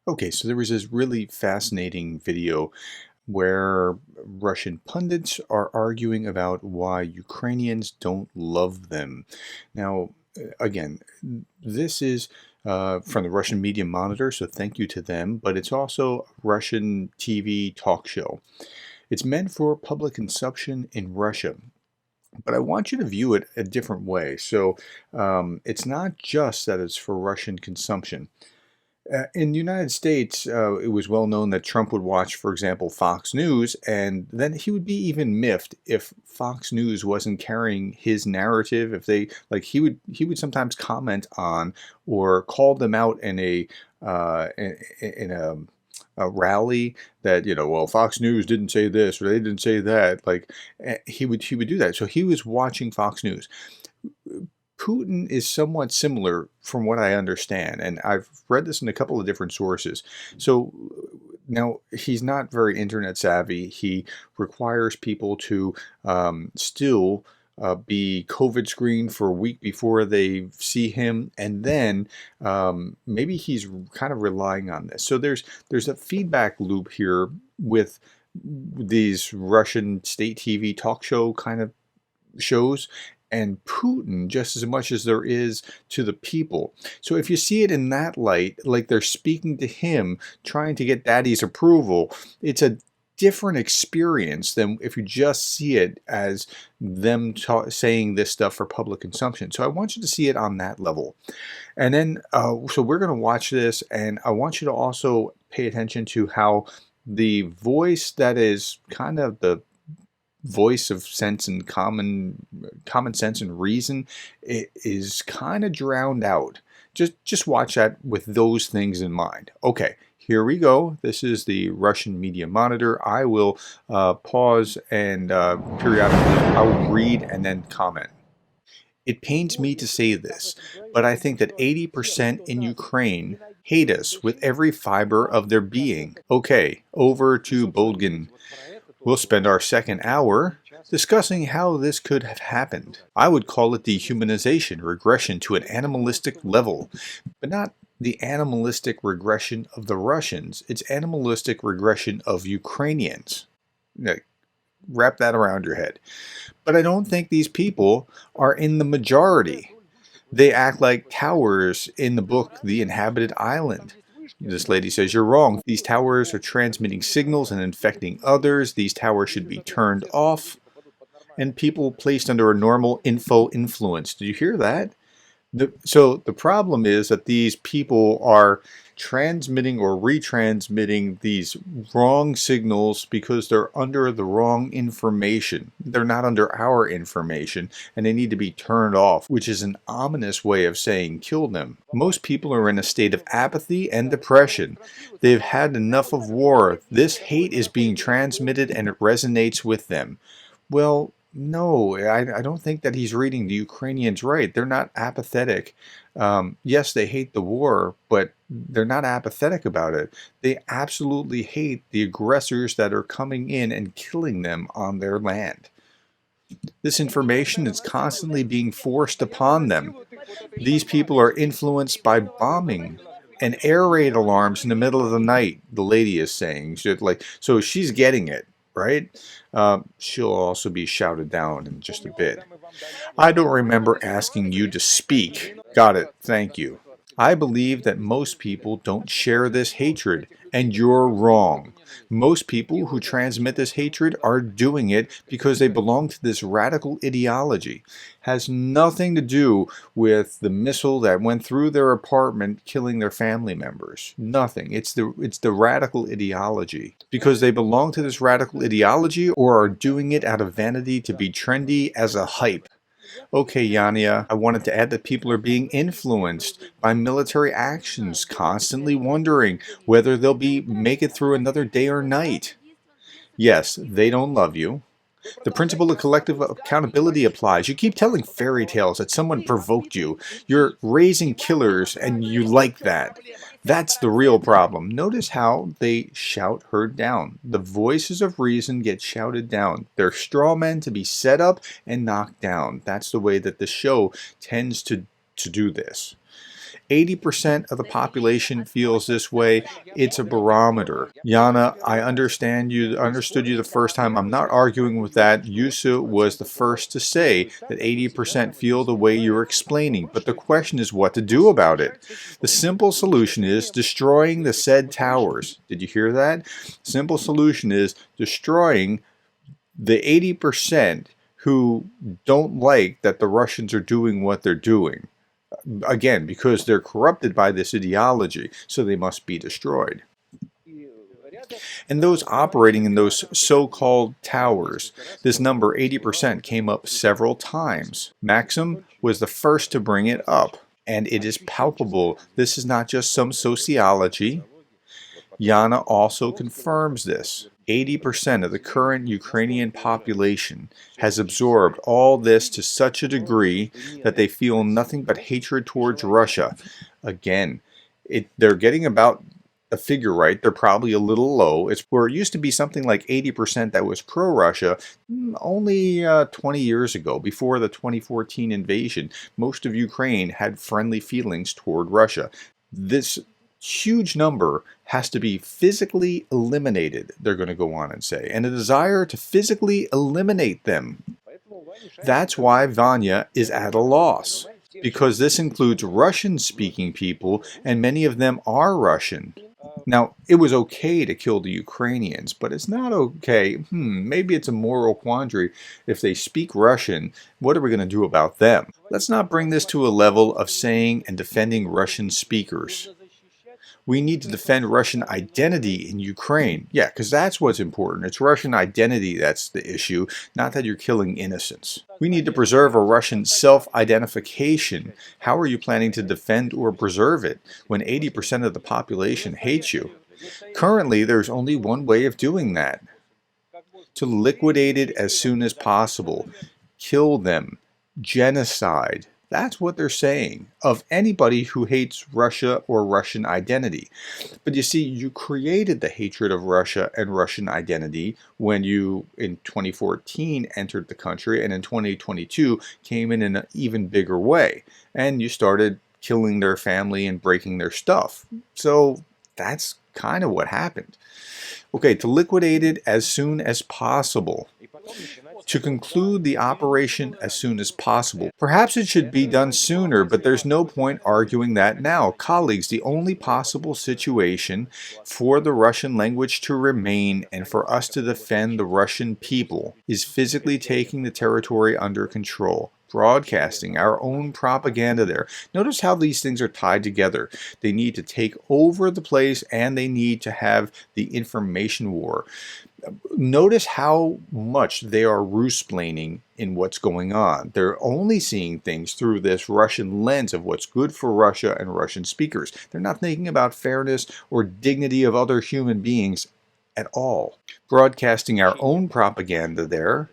Okay, so there was this really fascinating video where Russian pundits are arguing about why Ukrainians don't love them. Now, again, this is from the Russian Media Monitor, so thank you to them, but it's also a Russian TV talk show. It's meant for public consumption in Russia. But I want you to view it a different way. So it's not just that it's for Russian consumption. In the United States, it was well known that Trump would watch, for example, Fox News, and then he would be even miffed if Fox News wasn't carrying his narrative. If they like, he would sometimes comment on or call them out in a rally that, well, Fox News didn't say this or they didn't say that. Like he would do that. So he was watching Fox News. Putin is somewhat similar from what I understand, and I've read this in a couple of different sources. So now he's not very internet savvy. He requires people to still be COVID screened for a week before they see him, and then maybe he's kind of relying on this. So there's a feedback loop here with these Russian state TV talk show kind of shows and Putin just as much as there is to the people. So if you see it in that light, like they're speaking to him, trying to get daddy's approval, it's a different experience than if you just see it as them saying this stuff for public consumption. So I want you to see it on that level. And then, so we're going to watch this, and I want you to also pay attention to how the voice that is kind of the voice of sense and common sense and reason, it is kind of drowned out. Just watch that with those things in mind. Okay, here we go. This is the Russian Media Monitor. I will pause and periodically I will read and then comment. It pains me to say this, but I think that 80% in Ukraine hate us with every fiber of their being. Okay, over to Bolgin. We'll spend our second hour discussing how this could have happened. I would call it dehumanization, regression to an animalistic level, but not the animalistic regression of the Russians. It's animalistic regression of Ukrainians. Now, wrap that around your head. But I don't think these people are in the majority. They act like towers in the book The Inhabited Island. This lady says, you're wrong. These towers are transmitting signals and infecting others. These towers should be turned off. And people placed under a normal info influence. Did you hear that? So the problem is that these people are transmitting or retransmitting these wrong signals because they're under the wrong information. They're not under our information, and they need to be turned off, which is an ominous way of saying kill them. Most people are in a state of apathy and depression. They've had enough of war. This hate is being transmitted and it resonates with them. Well, no, I don't think that he's reading the Ukrainians right. They're not apathetic. Yes, they hate the war, but they're not apathetic about it. They absolutely hate the aggressors that are coming in and killing them on their land. This information is constantly being forced upon them. These people are influenced by bombing and air raid alarms in the middle of the night, the lady is saying. So she's getting it. Right? She'll also be shouted down in just a bit. I don't remember asking you to speak. Got it. Thank you. I believe that most people don't share this hatred, and you're wrong. Most people who transmit this hatred are doing it because they belong to this radical ideology. Has nothing to do with the missile that went through their apartment killing their family members. Nothing. It's the radical ideology. Because they belong to this radical ideology or are doing it out of vanity to be trendy as a hype. Okay, Yania, I wanted to add that people are being influenced by military actions, constantly wondering whether they'll make it through another day or night. Yes, they don't love you. The principle of collective accountability applies. You keep telling fairy tales that someone provoked you. You're raising killers and you like that. That's the real problem. Notice how they shout her down. The voices of reason get shouted down. They're straw men to be set up and knocked down. That's the way that the show tends to do this. 80% of the population feels this way. It's a barometer. Yana, I understood you the first time. I'm not arguing with that. Yusu was the first to say that 80% feel the way you're explaining, but the question is what to do about it. The simple solution is destroying the said towers. Did you hear that? Simple solution is destroying the 80% who don't like that the Russians are doing what they're doing. Again, because they're corrupted by this ideology, so they must be destroyed. And those operating in those so-called towers, this number 80% came up several times. Maxim was the first to bring it up, and it is palpable. This is not just some sociology. Yana also confirms this. 80% of the current Ukrainian population has absorbed all this to such a degree that they feel nothing but hatred towards Russia. Again, they're getting about a figure right. They're probably a little low. It's where it used to be something like 80% that was pro-Russia only 20 years ago, before the 2014 invasion. Most of Ukraine had friendly feelings toward Russia. This huge number has to be physically eliminated, they're going to go on and say, and a desire to physically eliminate them. That's why Vanya is at a loss, because this includes Russian-speaking people, and many of them are Russian. Now, it was okay to kill the Ukrainians, but it's not okay. Maybe it's a moral quandary. If they speak Russian, what are we going to do about them? Let's not bring this to a level of saying and defending Russian speakers. We need to defend Russian identity in Ukraine. Yeah, because that's what's important. It's Russian identity that's the issue, not that you're killing innocents. We need to preserve a Russian self-identification. How are you planning to defend or preserve it when 80% of the population hates you? Currently, there's only one way of doing that. To liquidate it as soon as possible. Kill them. Genocide. That's what they're saying of anybody who hates Russia or Russian identity. But you see, you created the hatred of Russia and Russian identity when you, in 2014, entered the country, and in 2022 came in an even bigger way. And you started killing their family and breaking their stuff. So that's kind of what happened. Okay, to liquidate it as soon as possible. To conclude the operation as soon as possible. Perhaps it should be done sooner, but there's no point arguing that now. Colleagues, the only possible situation for the Russian language to remain and for us to defend the Russian people is physically taking the territory under control. Broadcasting our own propaganda there. Notice how these things are tied together. They need to take over the place, and they need to have the information war. Notice how much they are Rusplaining in what's going on. They're only seeing things through this Russian lens of what's good for Russia and Russian speakers. They're not thinking about fairness or dignity of other human beings at all. Broadcasting our own propaganda there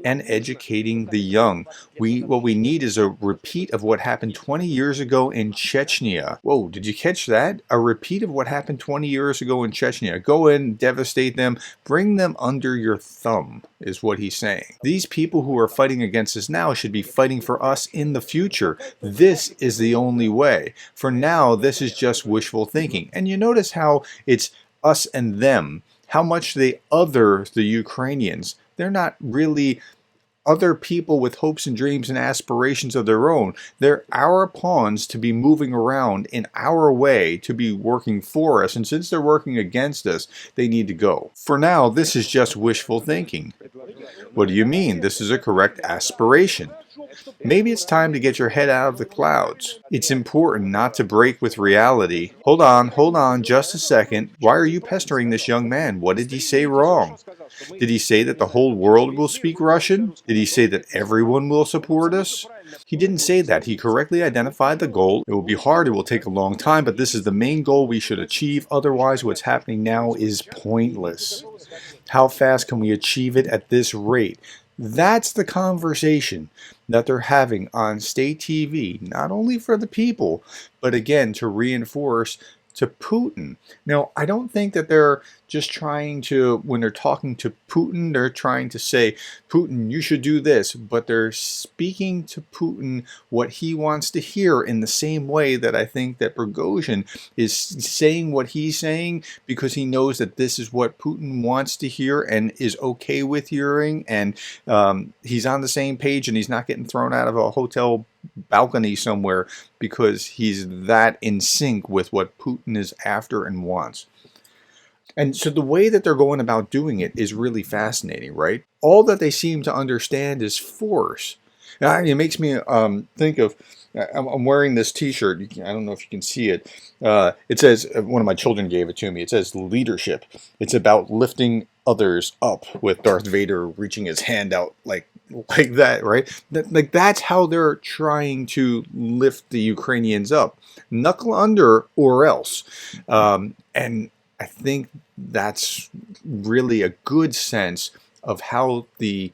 and educating the young. What we need is a repeat of what happened 20 years ago in Chechnya. Whoa, did you catch that? A repeat of what happened 20 years ago in Chechnya. Go in, devastate them, bring them under your thumb, is what he's saying. These people who are fighting against us now should be fighting for us in the future. This is the only way. For now, this is just wishful thinking. And you notice how it's us and them, how much they other the Ukrainians. They're not really other people with hopes and dreams and aspirations of their own. They're our pawns to be moving around in our way, to be working for us. And since they're working against us, they need to go. For now, this is just wishful thinking. What do you mean? This is a correct aspiration. Maybe it's time to get your head out of the clouds. It's important not to break with reality. Hold on, just a second. Why are you pestering this young man? What did he say wrong? Did he say that the whole world will speak Russian? Did he say that everyone will support us? He didn't say that. He correctly identified the goal. It will be hard, it will take a long time, but this is the main goal we should achieve. Otherwise, what's happening now is pointless. How fast can we achieve it at this rate? That's the conversation that they're having on state TV, not only for the people, but again, to reinforce to Putin. Now, I don't think that they're just trying to, when they're talking to Putin, they're trying to say, Putin, you should do this, but they're speaking to Putin what he wants to hear in the same way that I think that Prigozhin is saying what he's saying because he knows that this is what Putin wants to hear and is okay with hearing, and he's on the same page and he's not getting thrown out of a hotel balcony somewhere because he's that in sync with what Putin is after and wants. And so the way that they're going about doing it is really fascinating, right? All that they seem to understand is force. It makes me think of, I'm wearing this t-shirt. I don't know if you can see it. It says, one of my children gave it to me. It says leadership. It's about lifting others up, with Darth Vader reaching his hand out like that, right? Like that's how they're trying to lift the Ukrainians up. Knuckle under or else. And I think that's really a good sense of how the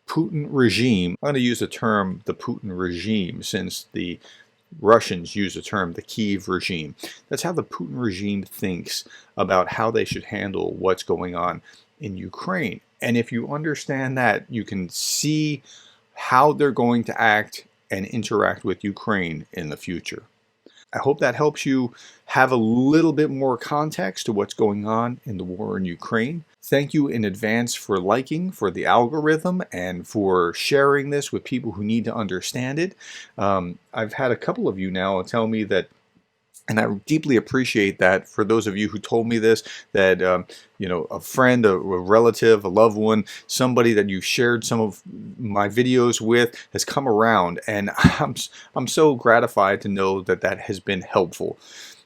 Putin regime, I'm going to use the term the Putin regime since the Russians use the term the Kiev regime. That's how the Putin regime thinks about how they should handle what's going on in Ukraine. And if you understand that, you can see how they're going to act and interact with Ukraine in the future. I hope that helps you have a little bit more context to what's going on in the war in Ukraine. Thank you in advance for liking, for the algorithm, and for sharing this with people who need to understand it. I've had a couple of you now tell me that, and I deeply appreciate that, for those of you who told me this, that a friend, a relative, a loved one, somebody that you shared some of my videos with has come around, and I'm so gratified to know that that has been helpful.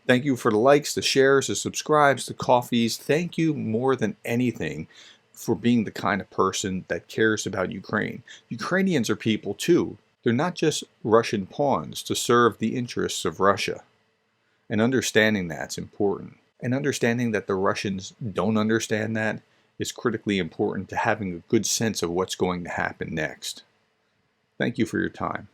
Thank you for the likes, the shares, the subscribes, the coffees. Thank you more than anything for being the kind of person that cares about Ukraine. Ukrainians are people too. They're not just Russian pawns to serve the interests of Russia. And understanding that's important. And understanding that the Russians don't understand that is critically important to having a good sense of what's going to happen next. Thank you for your time.